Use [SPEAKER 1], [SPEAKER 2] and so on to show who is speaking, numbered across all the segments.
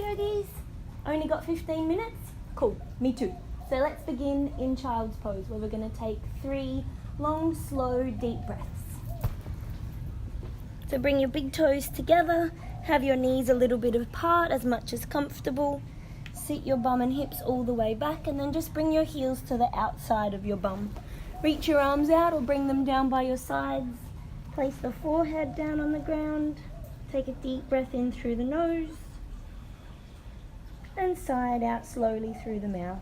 [SPEAKER 1] yogis? Only got 15 minutes? Cool, me too. So let's begin in child's pose, where we're going to take 3 long, slow, deep breaths. So bring your big toes together, have your knees a little bit apart, as much as comfortable. Sit your bum and hips all the way back, and then just bring your heels to the outside of your bum. Reach your arms out or bring them down by your sides. Place the forehead down on the ground. Take a deep breath in through the nose and sigh it out slowly through the mouth.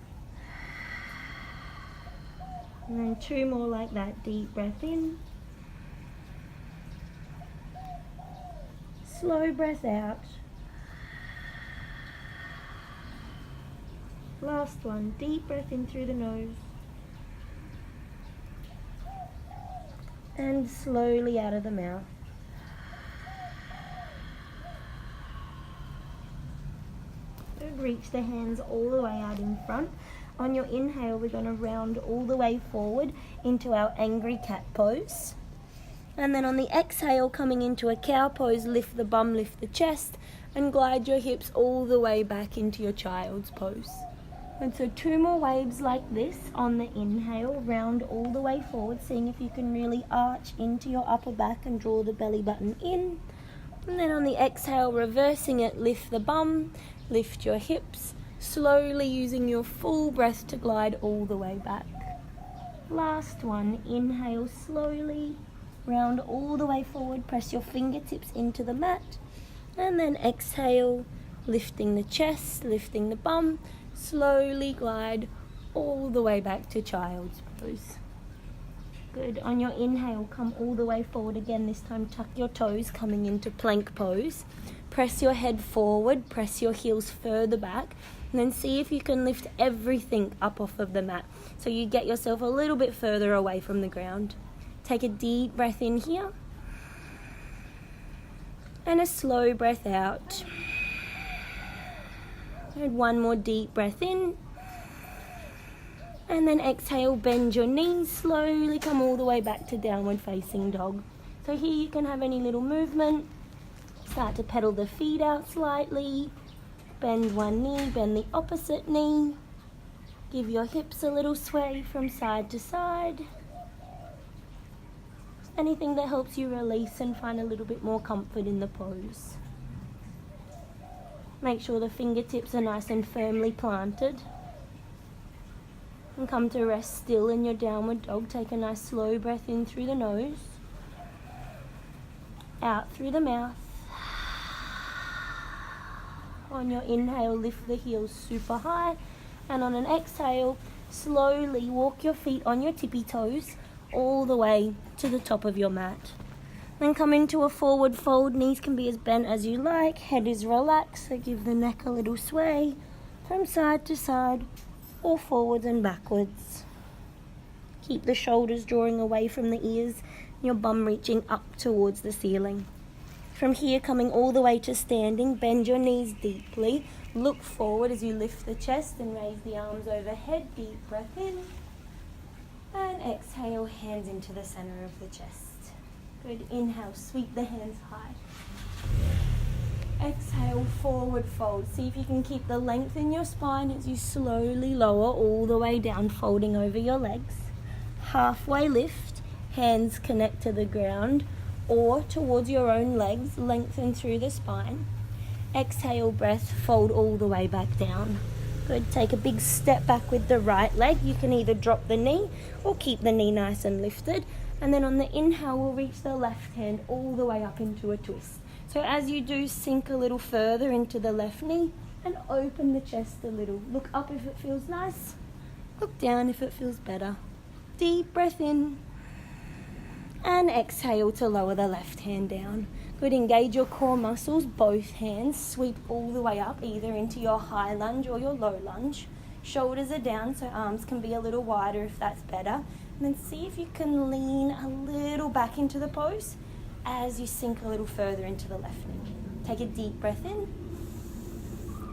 [SPEAKER 1] And then 2 more like that. Deep breath in. Slow breath out. Last one. Deep breath in through the nose. And slowly out of the mouth. Good. Reach the hands all the way out in front. On your inhale, we're going to round all the way forward into our angry cat pose. And then on the exhale, coming into a cow pose, lift the bum, lift the chest, and glide your hips all the way back into your child's pose. And so 2 more waves like this on the inhale, round all the way forward, seeing if you can really arch into your upper back and draw the belly button in. And then on the exhale, reversing it, lift the bum, lift your hips, slowly using your full breath to glide all the way back. Last one, inhale slowly, round all the way forward, press your fingertips into the mat, and then exhale, lifting the chest, lifting the bum, slowly glide all the way back to child's pose. Good. On your inhale, come all the way forward again. This time tuck your toes, coming into plank pose. Press your head forward, press your heels further back, and then see if you can lift everything up off of the mat, so you get yourself a little bit further away from the ground. Take a deep breath in here, and a slow breath out. And 1 more deep breath in, and then exhale, bend your knees, slowly come all the way back to downward facing dog. So here you can have any little movement. Start to pedal the feet out slightly, bend one knee, bend the opposite knee, give your hips a little sway from side to side. Anything that helps you release and find a little bit more comfort in the pose. Make sure the fingertips are nice and firmly planted. And come to rest still in your downward dog. Take a nice slow breath in through the nose, out through the mouth. On your inhale, lift the heels super high, and on an exhale, slowly walk your feet on your tippy toes all the way to the top of your mat. Then come into a forward fold. Knees can be as bent as you like. Head is relaxed, so give the neck a little sway from side to side or forwards and backwards. Keep the shoulders drawing away from the ears, your bum reaching up towards the ceiling. From here, coming all the way to standing, bend your knees deeply. Look forward as you lift the chest and raise the arms overhead. Deep breath in. And exhale, hands into the center of the chest. Good. Inhale, sweep the hands high. Exhale, forward fold. See if you can keep the length in your spine as you slowly lower all the way down, folding over your legs. Halfway lift, hands connect to the ground or towards your own legs, lengthen through the spine. Exhale, breath, fold all the way back down. Good. Take a big step back with the right leg. You can either drop the knee or keep the knee nice and lifted. And then on the inhale, we'll reach the left hand all the way up into a twist. So as you do, sink a little further into the left knee and open the chest a little. Look up if it feels nice. Look down if it feels better. Deep breath in. And exhale to lower the left hand down. Good. Engage your core muscles, both hands. Sweep all the way up, either into your high lunge or your low lunge. Shoulders are down, so arms can be a little wider if that's better. And then see if you can lean a little back into the pose as you sink a little further into the left knee. Take a deep breath in.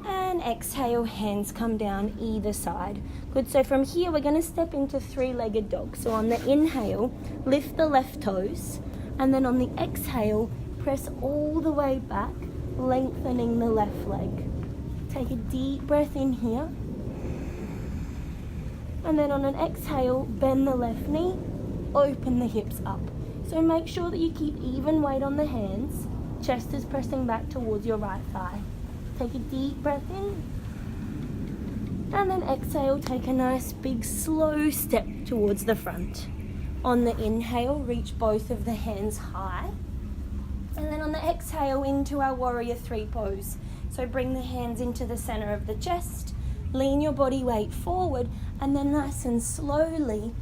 [SPEAKER 1] And exhale, hands come down either side. Good. So from here, we're going to step into 3-legged dog. So on the inhale, lift the left toes. And then on the exhale, press all the way back, lengthening the left leg. Take a deep breath in here. And then on an exhale, bend the left knee, open the hips up. So make sure that you keep even weight on the hands. Chest is pressing back towards your right thigh. Take a deep breath in. And then exhale, take a nice big slow step towards the front. On the inhale, reach both of the hands high. And then on the exhale, into our warrior three pose. So bring the hands into the center of the chest, lean your body weight forward, and then nice and slowly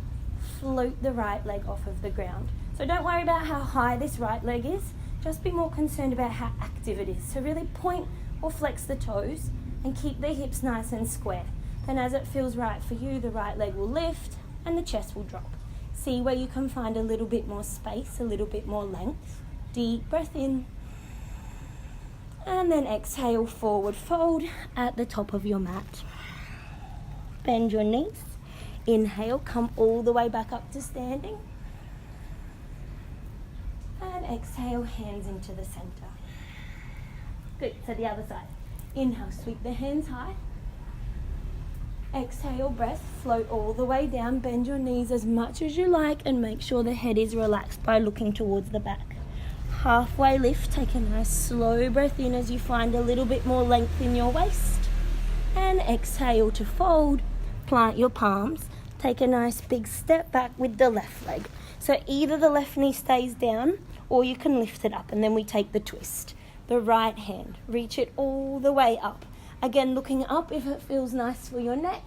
[SPEAKER 1] float the right leg off of the ground. So don't worry about how high this right leg is, just be more concerned about how active it is. So really point or flex the toes and keep the hips nice and square. Then as it feels right for you, the right leg will lift and the chest will drop. See where you can find a little bit more space, a little bit more length. Deep breath in. And then exhale, forward fold at the top of your mat. Bend your knees. Inhale, come all the way back up to standing. And exhale, hands into the center. Good, so the other side. Inhale, sweep the hands high. Exhale, breath, float all the way down. Bend your knees as much as you like and make sure the head is relaxed by looking towards the back. Halfway lift, take a nice slow breath in as you find a little bit more length in your waist. And exhale to fold, plant your palms. Take a nice big step back with the left leg. So either the left knee stays down or you can lift it up and then we take the twist. The right hand, reach it all the way up. Again, looking up if it feels nice for your neck,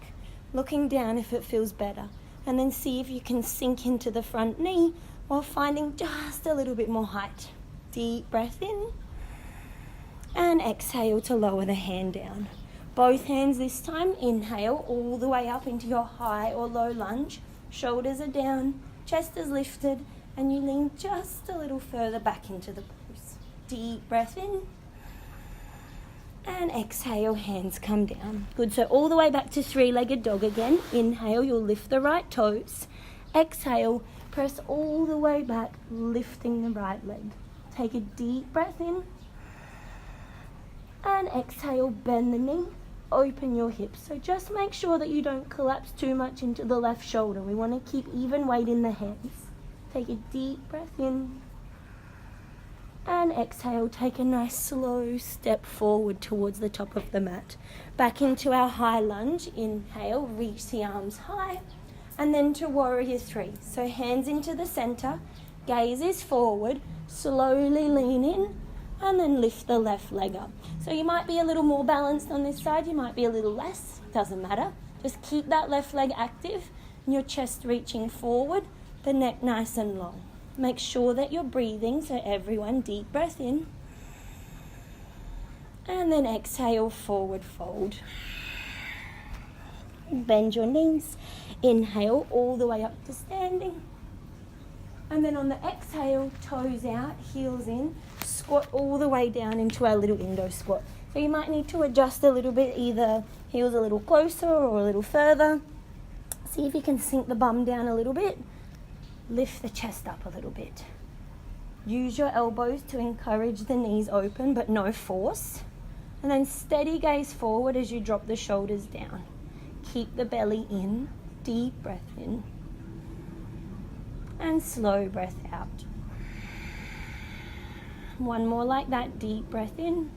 [SPEAKER 1] looking down if it feels better. And then see if you can sink into the front knee while finding just a little bit more height. Deep breath in and exhale to lower the hand down. Both hands this time, inhale all the way up into your high or low lunge. Shoulders are down, chest is lifted, and you lean just a little further back into the pose. Deep breath in and exhale, hands come down. Good, so all the way back to three-legged dog again. Inhale, you'll lift the right toes. Exhale, press all the way back, lifting the right leg. Take a deep breath in and exhale, bend the knee, open your hips. So just make sure that you don't collapse too much into the left shoulder. We want to keep even weight in the hands. Take a deep breath in and exhale, take a nice slow step forward towards the top of the mat. Back into our high lunge. Inhale, reach the arms high, and then to warrior three. So hands into the center, gaze is forward, slowly lean in, and then lift the left leg up. So you might be a little more balanced on this side, you might be a little less, doesn't matter. Just keep that left leg active, and your chest reaching forward, the neck nice and long. Make sure that you're breathing, so everyone, deep breath in. And then exhale, forward fold. Bend your knees. Inhale all the way up to standing. And then on the exhale, toes out, heels in, squat all the way down into our little Indo squat. So you might need to adjust a little bit, either heels a little closer or a little further. See if you can sink the bum down a little bit. Lift the chest up a little bit. Use your elbows to encourage the knees open, but no force. And then steady gaze forward as you drop the shoulders down. Keep the belly in, deep breath in. And slow breath out. One more like that, deep breath in.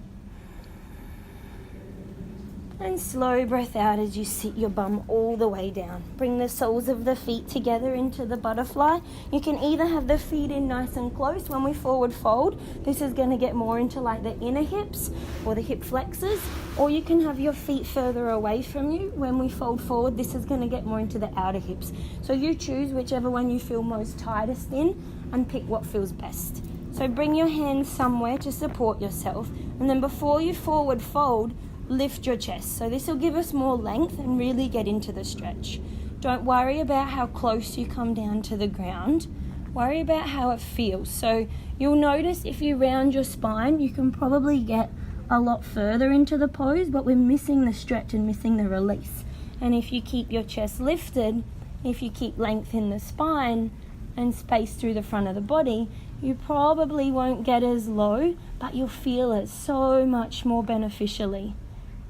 [SPEAKER 1] And slow breath out as you sit your bum all the way down. Bring the soles of the feet together into the butterfly. You can either have the feet in nice and close when we forward fold. This is going to get more into like the inner hips or the hip flexors. Or you can have your feet further away from you. When we fold forward, this is going to get more into the outer hips. So you choose whichever one you feel most tightest in and pick what feels best. So bring your hands somewhere to support yourself. And then before you forward fold, lift your chest. So this will give us more length and really get into the stretch. Don't worry about how close you come down to the ground. Worry about how it feels. So you'll notice if you round your spine, you can probably get a lot further into the pose, but we're missing the stretch and missing the release. And if you keep your chest lifted, if you keep length in the spine and space through the front of the body, you probably won't get as low, but you'll feel it so much more beneficially.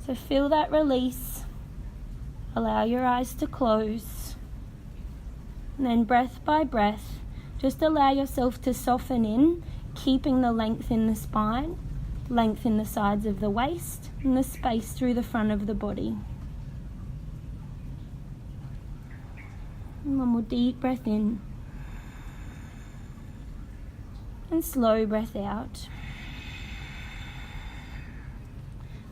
[SPEAKER 1] So feel that release. Allow your eyes to close. And then breath by breath, just allow yourself to soften in, keeping the length in the spine, length in the sides of the waist, and the space through the front of the body. And one more deep breath in. And slow breath out.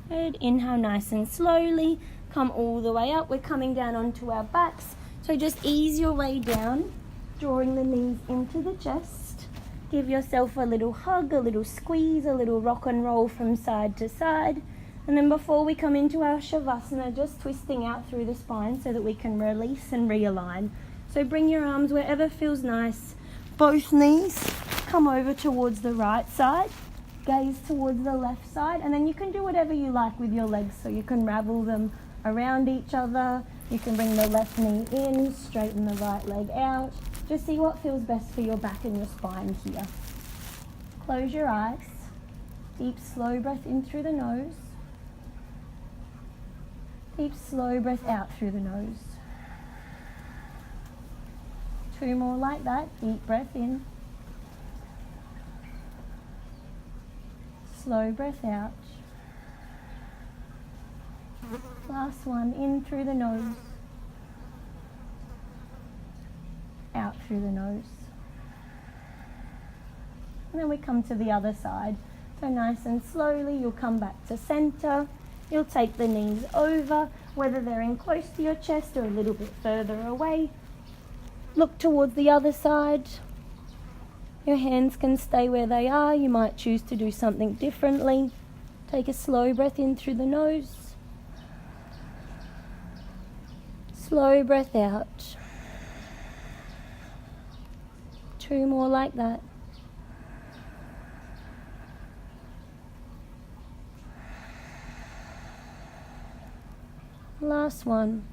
[SPEAKER 1] Good. Inhale nice and slowly. Come all the way up. We're coming down onto our backs. So just ease your way down, drawing the knees into the chest. Give yourself a little hug, a little squeeze, a little rock and roll from side to side. And then before we come into our Shavasana, just twisting out through the spine so that we can release and realign. So bring your arms wherever feels nice. Both knees come over towards the right side. Gaze towards the left side, and then you can do whatever you like with your legs. So you can ravel them around each other. You can bring the left knee in, straighten the right leg out. Just see what feels best for your back and your spine here. Close your eyes. Deep, slow breath in through the nose. Deep, slow breath out through the nose. 2 more like that. Deep breath in. Slow breath out. Last one, in through the nose. Out through the nose. And then we come to the other side. So nice and slowly, you'll come back to center. You'll take the knees over, whether they're in close to your chest or a little bit further away. Look towards the other side. Your hands can stay where they are. You might choose to do something differently. Take a slow breath in through the nose. Slow breath out. 2 more like that. Last one.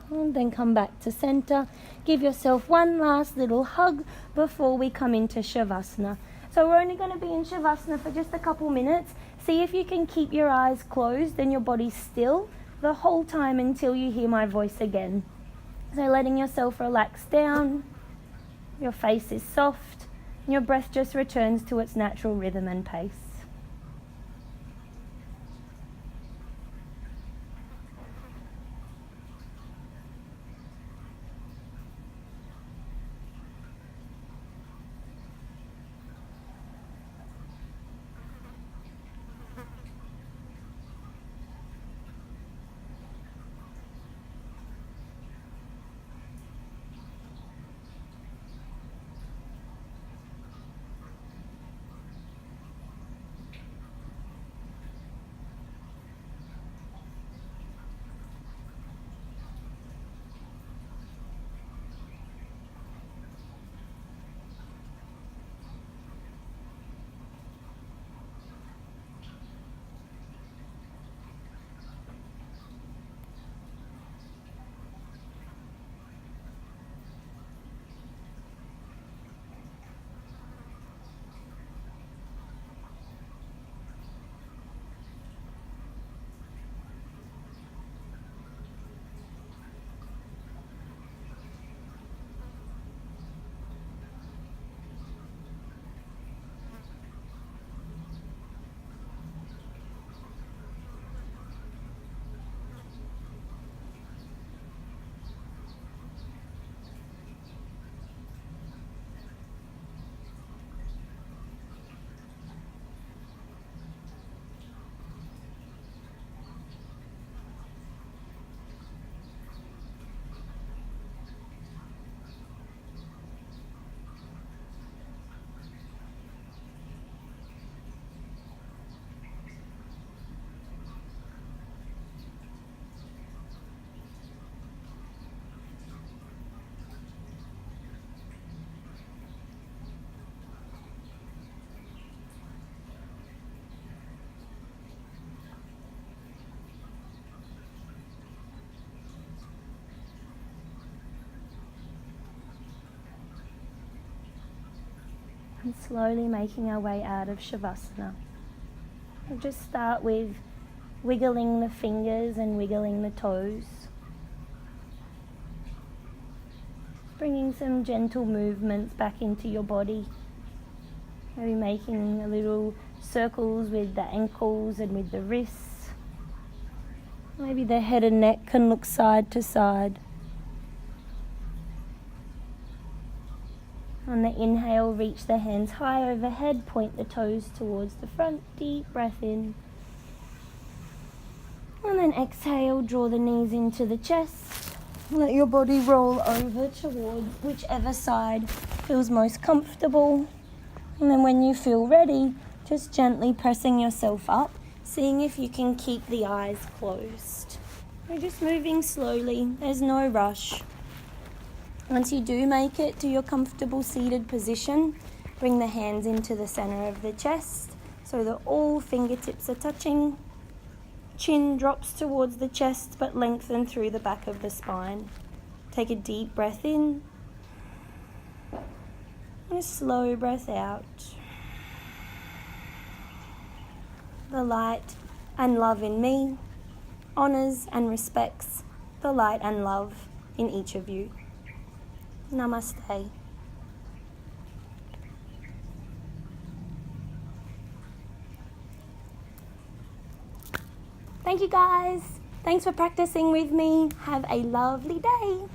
[SPEAKER 1] And then come back to center. Give yourself one last little hug before we come into Shavasana. So we're only going to be in Shavasana for just a couple minutes. See if you can keep your eyes closed and your body still the whole time until you hear my voice again. So letting yourself relax down. Your face is soft. And your breath just returns to its natural rhythm and pace. And slowly making our way out of Shavasana. We'll just start with wiggling the fingers and wiggling the toes. Bringing some gentle movements back into your body. Maybe making a little circles with the ankles and with the wrists. Maybe the head and neck can look side to side. On the inhale, reach the hands high overhead, point the toes towards the front, deep breath in. And then exhale, draw the knees into the chest. Let your body roll over towards whichever side feels most comfortable. And then when you feel ready, just gently pressing yourself up, seeing if you can keep the eyes closed. We're just moving slowly, there's no rush. Once you do make it to your comfortable seated position, bring the hands into the center of the chest so that all fingertips are touching. Chin drops towards the chest but lengthen through the back of the spine. Take a deep breath in and a slow breath out. The light and love in me honors and respects the light and love in each of you. Namaste. Thank you guys. Thanks for practicing with me. Have a lovely day.